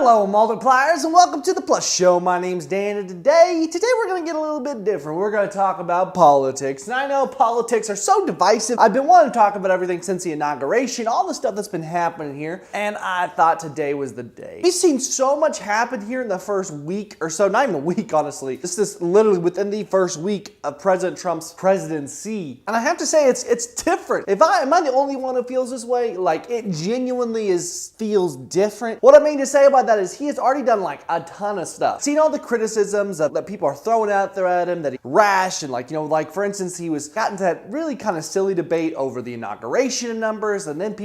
Hello multipliers and welcome to the Plus Show. My name's Dan and today we're going to get a little bit different. We're going to talk about politics. And I know politics are so divisive. I've been wanting to talk about everything since the inauguration, all the stuff that's been happening here, and I thought today was the day. We've seen so much happen here in the first week or so, not even a week honestly. This is literally within the first week of President Trump's presidency. And I have to say it's different. Am I the only one who feels this way? Like it genuinely feels different. What I mean to say about that is he has already done like a ton of stuff. Seen all the criticisms that people are throwing out there at him, that he's rash and like for instance, he got into that really kind of silly debate over the inauguration numbers, and then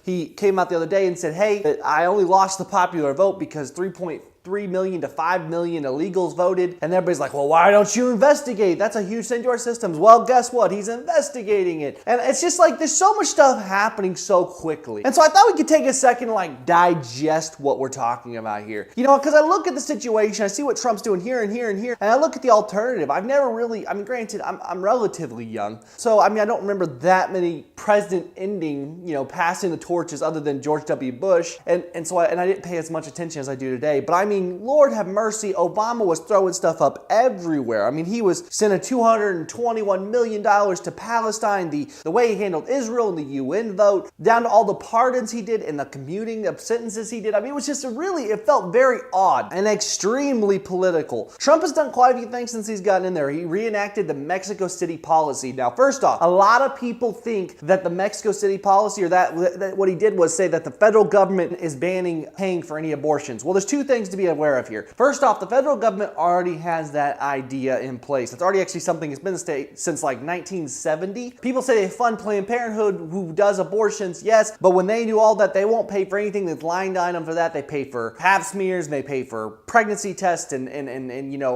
he came out the other day and said, hey, I only lost the popular vote because 3.3 million to 5 million illegals voted. And everybody's like, well, why don't you investigate? That's a huge thing to our systems. Well, guess what? He's investigating it. And it's just like there's so much stuff happening so quickly. And so I thought we could take a second to like digest what we're talking about here. You know, because I look at the situation, I see what Trump's doing here and here and here, and I look at the alternative. I've never really, granted, I'm relatively young. So, I don't remember that many president ending, passing the torches other than George W. Bush. And so I didn't pay as much attention as I do today. But Lord have mercy, Obama was throwing stuff up everywhere. He was sending $221 million to Palestine, the way he handled Israel and the UN vote, down to all the pardons he did and the commuting of sentences he did. It was just it felt very odd and extremely political. Trump has done quite a few things since he's gotten in there. He reenacted the Mexico City policy. Now, first off, a lot of people think that the Mexico City policy, or that what he did was say that the federal government is banning paying for any abortions. Well, there's two things to be aware of here. First off, the federal government already has that idea in place. It's already actually something that's been in the state since like 1970. People say they fund Planned Parenthood who does abortions, yes, but when they do all that, they won't pay for anything that's line item for that. They pay for pap smears and they pay for pregnancy tests and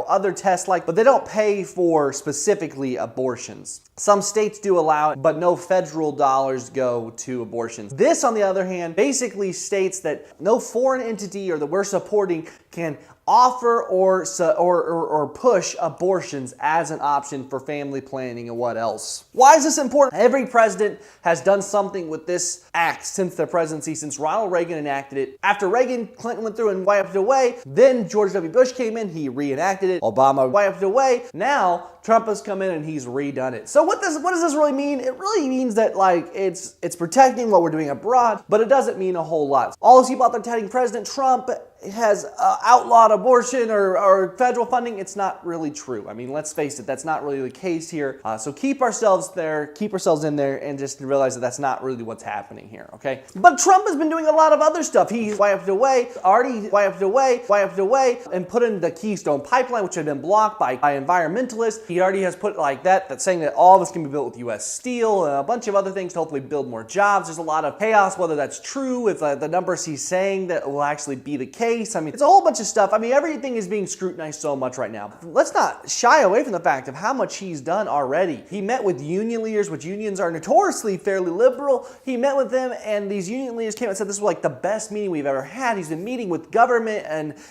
other tests but they don't pay for specifically abortions. Some states do allow it, but no federal dollars go to abortions. This, on the other hand, basically states that no foreign entity or that we're supporting can offer or push abortions as an option for family planning and what else. Why is this important? Every president has done something with this act since their presidency, since Ronald Reagan enacted it. After Clinton went through and wiped it away, then George W. Bush came in, he reenacted it. Obama wiped it away. Now Trump has come in and he's redone it. So what does this really mean? It really means that it's protecting what we're doing abroad, but it doesn't mean a whole lot. All those people out there telling President Trump has outlawed abortion or federal funding, it's not really true. Let's face it, that's not really the case here. So keep ourselves in there and just realize that that's not really what's happening here, okay? But Trump has been doing a lot of other stuff. He's already wiped away, and put in the Keystone Pipeline, which had been blocked by environmentalists. He already has put that's saying that all of this can be built with U.S. steel and a bunch of other things to hopefully build more jobs. There's a lot of chaos, whether that's true, if the numbers he's saying that will actually be the case. It's a whole bunch of stuff. Everything is being scrutinized so much right now. Let's not shy away from the fact of how much he's done already. He met with union leaders, which unions are notoriously fairly liberal. He met with them, and these union leaders came out and said this was the best meeting we've ever had. He's been meeting with government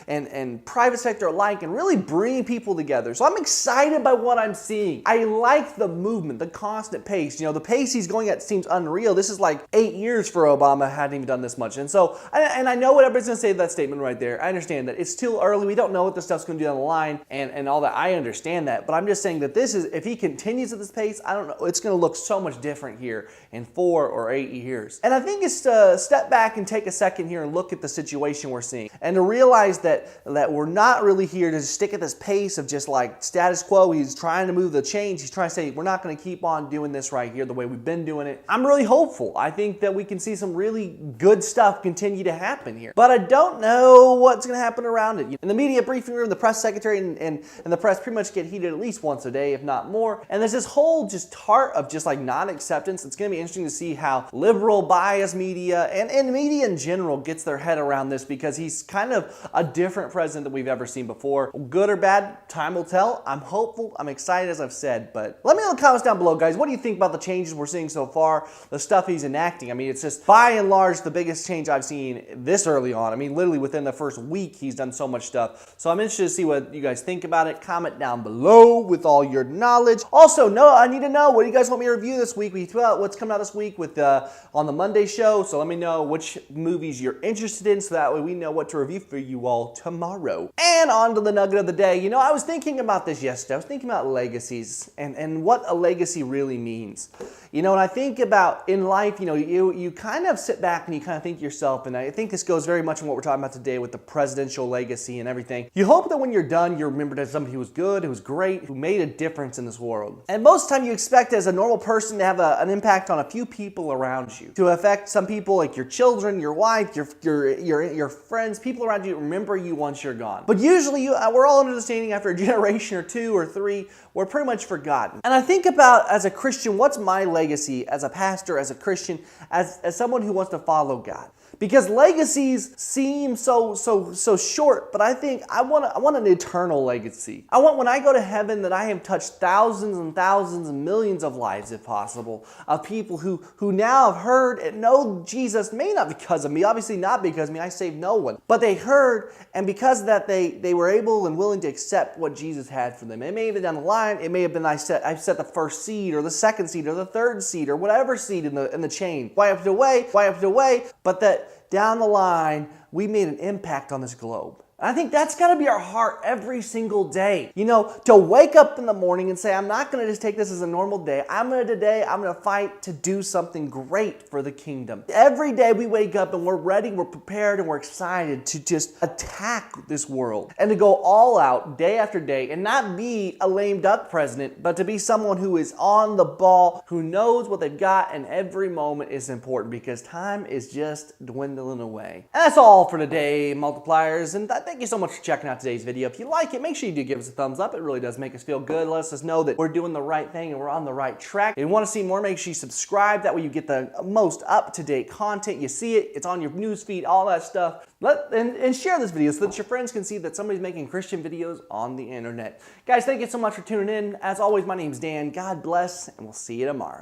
and private sector alike and really bringing people together. So I'm excited by what I'm seeing. I like the movement, the constant pace. The pace he's going at seems unreal. This is 8 years for Obama, hadn't even done this much. And so, and I know what everybody's going to say to that statement right there. I understand that it's too early. We don't know what this stuff's going to do down the line and all that. I understand that, but I'm just saying that if he continues at this pace, I don't know, it's going to look so much different here in 4 or 8 years. And I think it's to step back and take a second here and look at the situation we're seeing and to realize that we're not really here to stick at this pace of just status quo. He's trying to move the change. He's trying to say, we're not going to keep on doing this right here the way we've been doing it. I'm really hopeful. I think that we can see some really good stuff continue to happen here, but I don't know what's going to happen around it. In the media briefing room, the press secretary and the press pretty much get heated at least once a day, if not more. And there's this whole heart of non-acceptance. It's going to be interesting to see how liberal bias media and media in general gets their head around this, because he's kind of a different president than we've ever seen before. Good or bad, time will tell. I'm hopeful. I'm excited, as I've said, but let me know in the comments down below, guys. What do you think about the changes we're seeing so far, the stuff he's enacting? It's just by and large the biggest change I've seen this early on. Literally within the first week, he's done so much much stuff. So I'm interested to see what you guys think about it. Comment down below with all your knowledge. Also, I need to know, what do you guys want me to review this week? We talked about what's coming out this week with on the Monday show. So let me know which movies you're interested in, so that way we know what to review for you all tomorrow. And on to the nugget of the day. You know, I was thinking about this yesterday. I was thinking about legacies and what a legacy really means. You know, and I think about in life, you know, you kind of sit back and you kind of think to yourself, and I think this goes very much in what we're talking about today with the presidential legacy and everything. You hope that when you're done, you're remembered as somebody who was good, who was great, who made a difference in this world. And most of the time you expect as a normal person to have an impact on a few people around you, to affect some people like your children, your wife, your friends, people around you remember you once you're gone. But usually we're all under the understanding after a generation or 2 or 3, we're pretty much forgotten. And I think about, as a Christian, what's my legacy as a pastor, as a Christian, as someone who wants to follow God? Because legacies seem so short, but I think I want an eternal legacy. I want, when I go to heaven, that I have touched thousands and thousands and millions of lives, if possible, of people who now have heard and know Jesus, maybe not because of me, obviously not because of me, I saved no one, but they heard, and because of that they were able and willing to accept what Jesus had for them. It may have been down the line, it may have been I set the first seed or the second seed or the third seed or whatever seed in the chain, wiped away, but that down the line, we made an impact on this globe. I think that's got to be our heart every single day. You know, to wake up in the morning and say, I'm not going to just take this as a normal day. I'm going to fight to do something great for the kingdom. Every day we wake up and we're ready, we're prepared, and we're excited to just attack this world and to go all out day after day and not be a lame duck president, but to be someone who is on the ball, who knows what they've got, and every moment is important because time is just dwindling away. And that's all for today, multipliers, and thank you so much for checking out today's video. If you like it, make sure you do give us a thumbs up. It really does make us feel good. It lets us know that we're doing the right thing and we're on the right track. If you want to see more, make sure you subscribe. That way you get the most up-to-date content. You see it, it's on your newsfeed, all that stuff. And share this video so that your friends can see that somebody's making Christian videos on the internet. Guys, thank you so much for tuning in. As always, my name's Dan. God bless, and we'll see you tomorrow.